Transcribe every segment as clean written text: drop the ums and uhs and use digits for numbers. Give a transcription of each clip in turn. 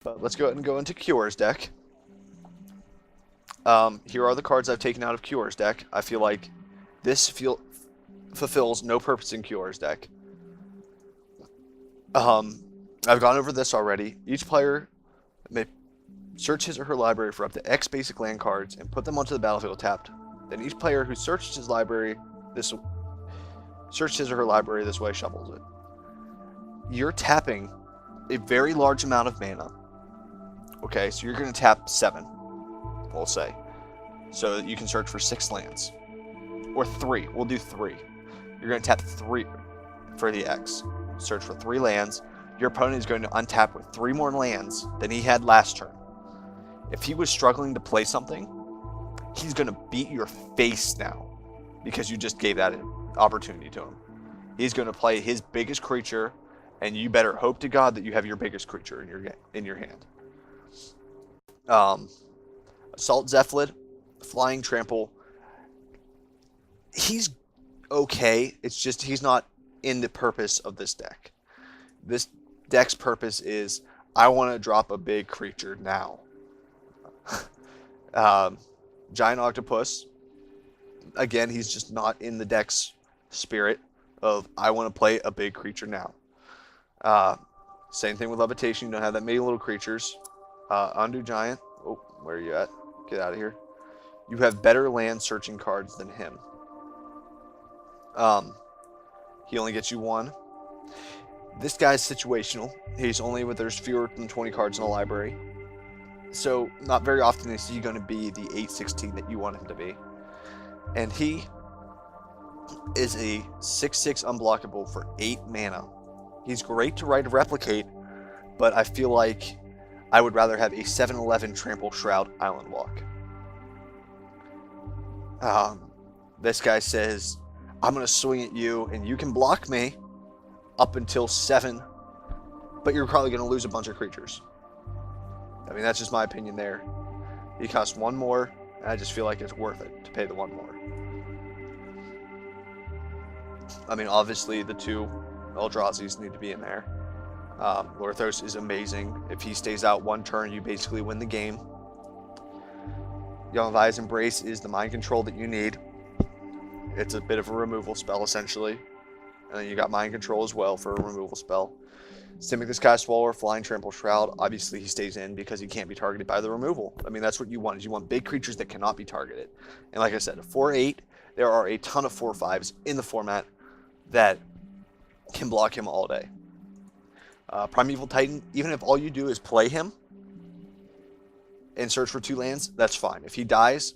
But let's go ahead and go into Kiora's deck. Here are the cards I've taken out of Kiora's deck. I feel like this fulfills no purpose in Kiora's deck. I've gone over this already. Each player may search his or her library for up to X basic land cards and put them onto the battlefield tapped. Then each player who searched his or her library this way shuffles it. You're tapping a very large amount of mana. Okay, so you're going to tap 7, we'll say. So that you can search for 6 lands. Or 3. We'll do 3. You're going to tap 3 for the X. Search for 3 lands. Your opponent is going to untap with 3 more lands than he had last turn. If he was struggling to play something, he's going to beat your face now because you just gave that opportunity to him. He's going to play his biggest creature, and you better hope to God that you have your biggest creature in your hand. Assault Zephlid, Flying Trample. He's okay. It's just he's not in the purpose of this deck. This deck's purpose is I want to drop a big creature now. Giant Octopus. Again, he's just not in the deck's spirit of I want to play a big creature now. Same thing with Levitation. You don't have that many little creatures. Undo Giant. Oh, where are you at? Get out of here. You have better land searching cards than him. He only gets you 1. This guy's situational. There's fewer than 20 cards in a library. So not very often is he going to be the 8/16 that you want him to be. And he is a 6/6 unblockable for 8 mana. He's great to Rite of Replicate, but I feel like I would rather have a 7/11 Trample Shroud Island Walk. This guy says, I'm going to swing at you, and you can block me up until 7, but you're probably going to lose a bunch of creatures. I mean, that's just my opinion there. He costs 1 more, and I just feel like it's worth it to pay the 1 more. I mean, obviously, the 2 Eldrazi's need to be in there. Lorthos is amazing. If he stays out 1 turn, you basically win the game. Young Vi's Embrace is the mind control that you need. It's a bit of a removal spell, essentially. And then you got mind control as well for a removal spell. Simic the Sky Swallower, Flying Trample Shroud. Obviously, he stays in because he can't be targeted by the removal. I mean, that's what you want, is you want big creatures that cannot be targeted. And like I said, a 4/8, there are a ton of 4/5s in the format that can block him all day. Primeval Titan, even if all you do is play him and search for 2 lands, that's fine. If he dies,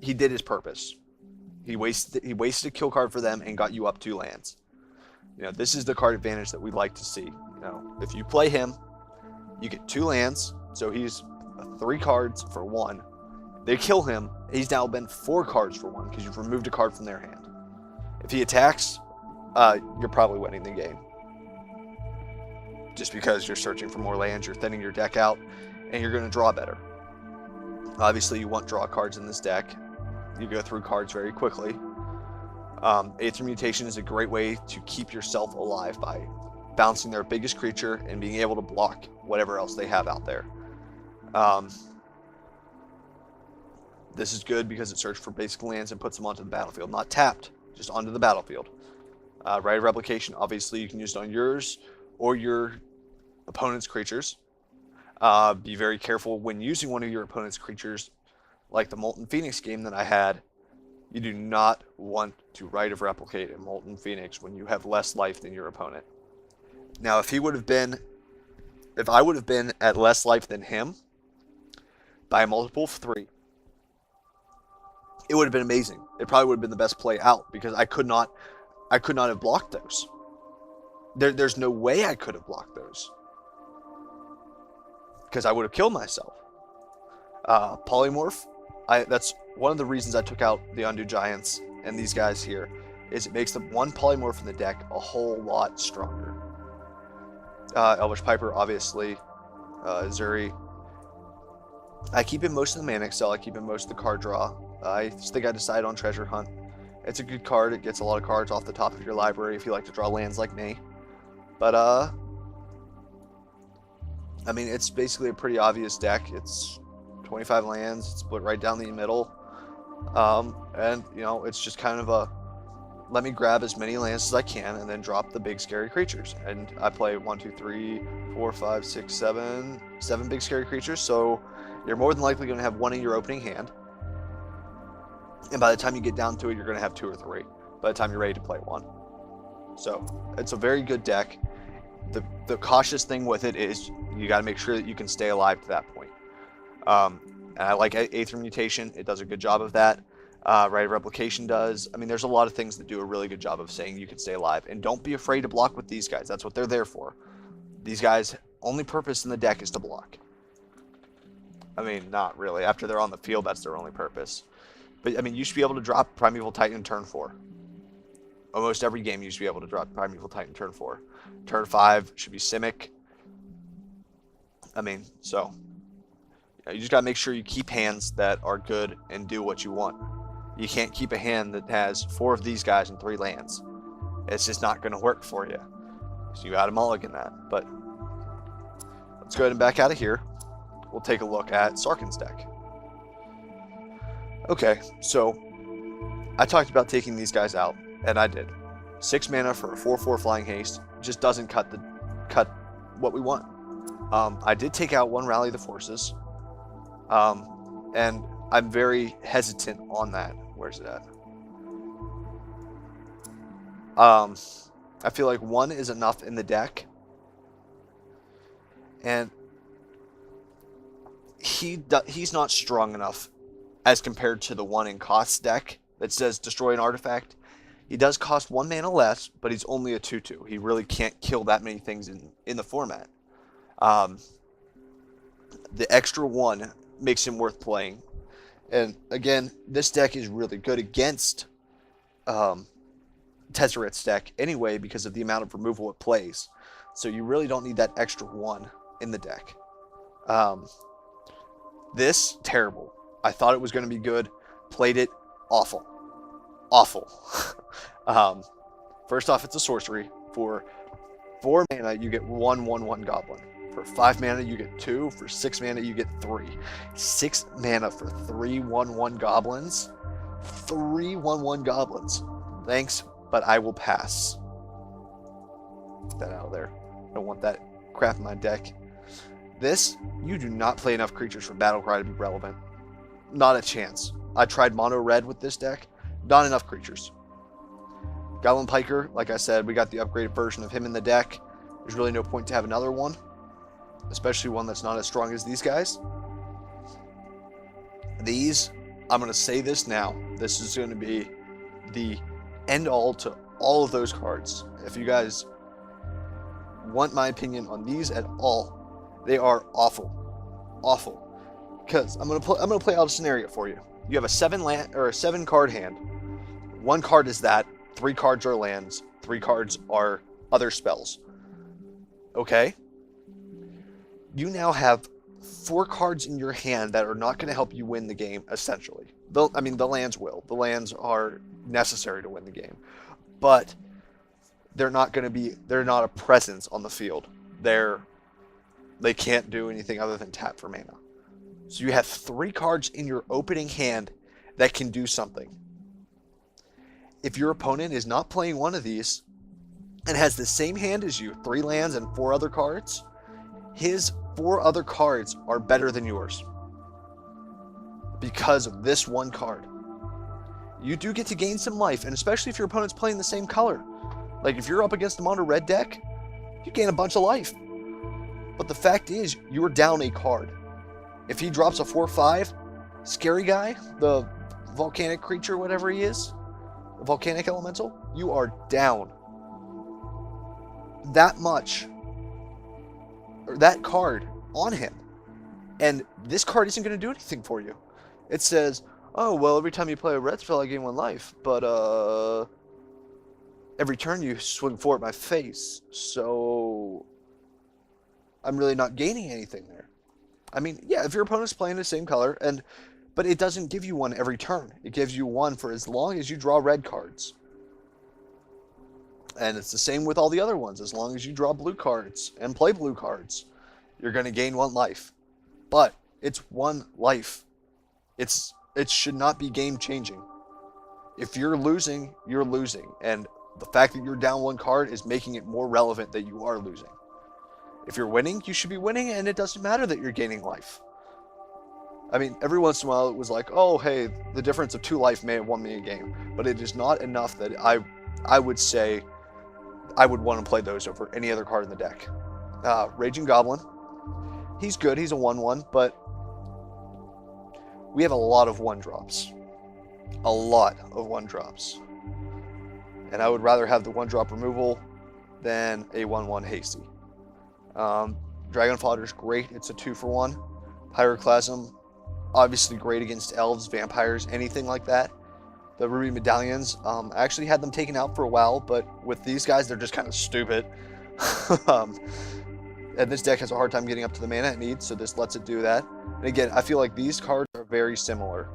he did his purpose. He wasted a kill card for them and got you up 2 lands. You know, this is the card advantage that we'd like to see. You know, if you play him, you get 2 lands, so he's 3 cards for 1. They kill him, he's now been 4 cards for 1 because you've removed a card from their hand. If he attacks, you're probably winning the game. Just because you're searching for more lands, you're thinning your deck out, and you're going to draw better. Obviously, you want draw cards in this deck. You go through cards very quickly. Aether Mutation is a great way to keep yourself alive by bouncing their biggest creature and being able to block whatever else they have out there. This is good because it searches for basic lands and puts them onto the battlefield. Not tapped, just onto the battlefield. Rite of Replication, obviously you can use it on yours or your opponent's creatures. Be very careful when using one of your opponent's creatures, like the Molten Phoenix game that I had. You do not want to Rite of Replicate a Molten Phoenix when you have less life than your opponent. Now, if I would have been at less life than him by a multiple of 3, it would have been amazing. It probably would have been the best play out because I could not have blocked those. There's no way I could have blocked those because I would have killed myself. Polymorph, that's one of the reasons I took out the Undo Giants and these guys here, is it makes the 1 Polymorph in the deck a whole lot stronger. Elvish Piper, obviously. Zuri. I keep in most of the mana excel. I keep in most of the card draw. I think I decided on Treasure Hunt. It's a good card. It gets a lot of cards off the top of your library if you like to draw lands like me. But I mean, it's basically a pretty obvious deck. It's 25 lands, it's split right down the middle. And, you know, it's just kind of a, let me grab as many lands as I can and then drop the big scary creatures. And I play 1, 2, 3, 4, 5, 6, 7 big scary creatures. So you're more than likely going to have one in your opening hand. And by the time you get down to it, you're going to have 2 or 3 by the time you're ready to play one. So it's a very good deck. The cautious thing with it is you got to make sure that you can stay alive to that point. And I like Aether Mutation. It does a good job of that. Rite of Replication does. I mean, there's a lot of things that do a really good job of saying you can stay alive. And don't be afraid to block with these guys. That's what they're there for. These guys' only purpose in the deck is to block. I mean, not really. After they're on the field, that's their only purpose. But, I mean, you should be able to drop Primeval Titan turn 4. Almost every game you should be able to drop Primeval Titan turn 4. Turn 5 should be Simic. I mean, so you just got to make sure you keep hands that are good and do what you want. You can't keep a hand that has 4 of these guys and 3 lands. It's just not going to work for you. So you got to mulligan that. But let's go ahead and back out of here. We'll take a look at Sarkhan's deck. Okay, so I talked about taking these guys out, and I did. 6 mana for a 4/4 flying haste just doesn't cut what we want. I did take out 1 Rally the Forces, and I'm very hesitant on that. Where's it at? I feel like 1 is enough in the deck, and he's not strong enough as compared to the 1 in cost deck that says destroy an artifact. He does cost 1 mana less, but he's only a 2/2. He really can't kill that many things in the format. The extra 1 makes him worth playing. And again, this deck is really good against Tezzeret's deck anyway because of the amount of removal it plays. So you really don't need that extra 1 in the deck. This, terrible. I thought it was going to be good. Played it, awful. Awful. First off, it's a sorcery. For 4 mana, you get 1/1/1 goblin. For 5 mana, you get 2. For 6 mana, you get 3. 6 mana for 3 1/1 goblins. 3 1/1 goblins. Thanks, but I will pass. Get that out of there. I don't want that crap in my deck. This, you do not play enough creatures for Battlecry to be relevant. Not a chance. I tried mono red with this deck. Not enough creatures. Goblin Piker, like I said, we got the upgraded version of him in the deck. There's really no point to have another one. Especially one that's not as strong as these guys. These, I'm going to say this now. This is going to be the end all to all of those cards. If you guys want my opinion on these at all, they are awful. Awful. Because I'm gonna play out a scenario for you. You have a 7 card hand. 1 card is that. 3 cards are lands. 3 cards are other spells. Okay? You now have 4 cards in your hand that are not going to help you win the game, essentially. The lands will. The lands are necessary to win the game. But they're not a presence on the field. They can't do anything other than tap for mana. So you have 3 cards in your opening hand that can do something. If your opponent is not playing one of these and has the same hand as you, 3 lands and 4 other cards, his 4 other cards are better than yours because of this 1 card. You do get to gain some life, and especially if your opponent's playing the same color. Like if you're up against a mono red deck, you gain a bunch of life. But the fact is, you're down a card. If he drops a 4/5, scary guy, the volcanic creature, whatever he is, the volcanic elemental, you are down that much, or that card on him. And this card isn't going to do anything for you. It says, oh, well, every time you play a red spell, I gain 1 life. But, every turn you swing 4 at my face. So I'm really not gaining anything there. I mean, yeah, if your opponent's playing the same color, but it doesn't give you 1 every turn. It gives you 1 for as long as you draw red cards. And it's the same with all the other ones, as long as you draw blue cards and play blue cards. You're going to gain 1 life. But it's 1 life. It should not be game changing. If you're losing, you're losing. And the fact that you're down 1 card is making it more relevant that you are losing. If you're winning, you should be winning, and it doesn't matter that you're gaining life. I mean, every once in a while it was like, oh, hey, the difference of 2 life may have won me a game. But it is not enough that I would say I would want to play those over any other card in the deck. Raging Goblin. He's good. He's a 1/1, but we have a lot of 1-drops. A lot of 1-drops. And I would rather have the 1-drop removal than a 1/1 hasty. Dragon Fodder's great. It's a 2-for-1. Pyroclasm, obviously great against elves, vampires, anything like that. The Ruby Medallions, I actually had them taken out for a while, but with these guys, they're just kind of stupid. And this deck has a hard time getting up to the mana it needs, so this lets it do that. And again, I feel like these cards are very similar,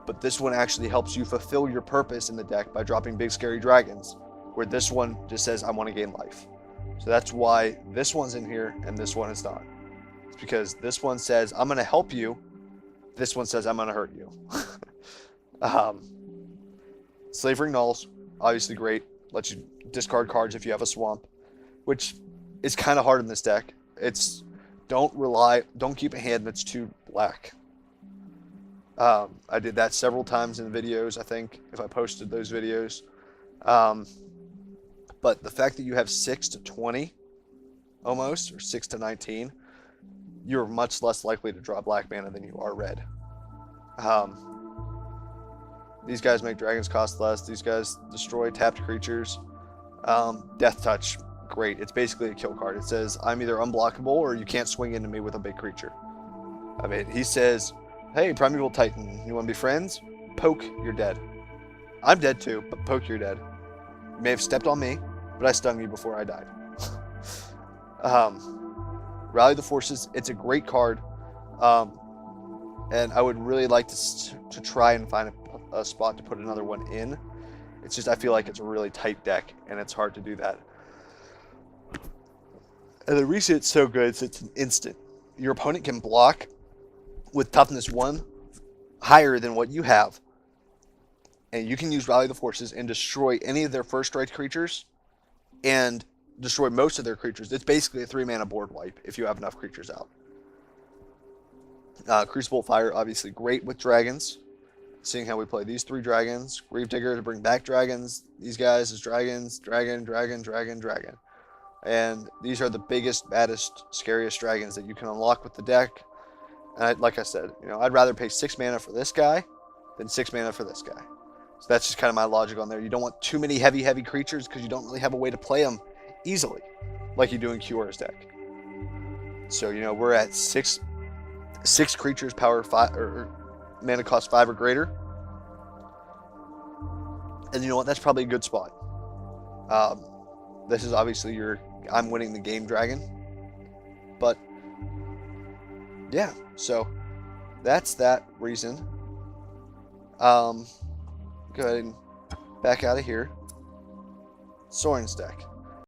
but this one actually helps you fulfill your purpose in the deck by dropping big scary dragons, where this one just says, I want to gain life. So that's why this one's in here and this one is not. It's because this one says, I'm going to help you. This one says, I'm going to hurt you. Slavering Nulls, obviously great. Lets you discard cards if you have a swamp, which is kind of hard in this deck. It's don't keep a hand that's too black. I did that several times in videos, I think, if I posted those videos. But the fact that you have 6 to 20 almost, or 6 to 19, you're much less likely to draw black mana than you are red. These guys make dragons cost less. These guys destroy tapped creatures. Death Touch, great. It's basically a kill card. It says, I'm either unblockable or you can't swing into me with a big creature. I mean, he says, hey, Primeval Titan, you want to be friends? Poke, you're dead. I'm dead too, but poke, you're dead. You may have stepped on me, but I stung you before I died. Rally the Forces, it's a great card. And I would really like to try and find a spot to put another one in. It's just I feel like it's a really tight deck, and it's hard to do that. And the reason it's so good is it's an instant. Your opponent can block with toughness 1 higher than what you have, and you can use Rally the Forces and destroy any of their first strike creatures and destroy most of their creatures. It's basically a 3-mana board wipe if you have enough creatures out. Crucible Fire, obviously great with dragons. Seeing how we play these 3 dragons. Gravedigger to bring back dragons. These guys is dragons, dragon, dragon, dragon, dragon. And these are the biggest, baddest, scariest dragons that you can unlock with the deck. And like I said, I'd rather pay 6 mana for this guy than 6 mana for this guy. So that's just kind of my logic on there. You don't want too many heavy creatures because you don't really have a way to play them easily, like you do in Kiora's deck. So, we're at 6 creatures, power 5, or mana cost 5 or greater. And you know what? That's probably a good spot. This is obviously I'm winning the game dragon. But, yeah. So, that's that reason. Go ahead and back out of here. Soren's deck.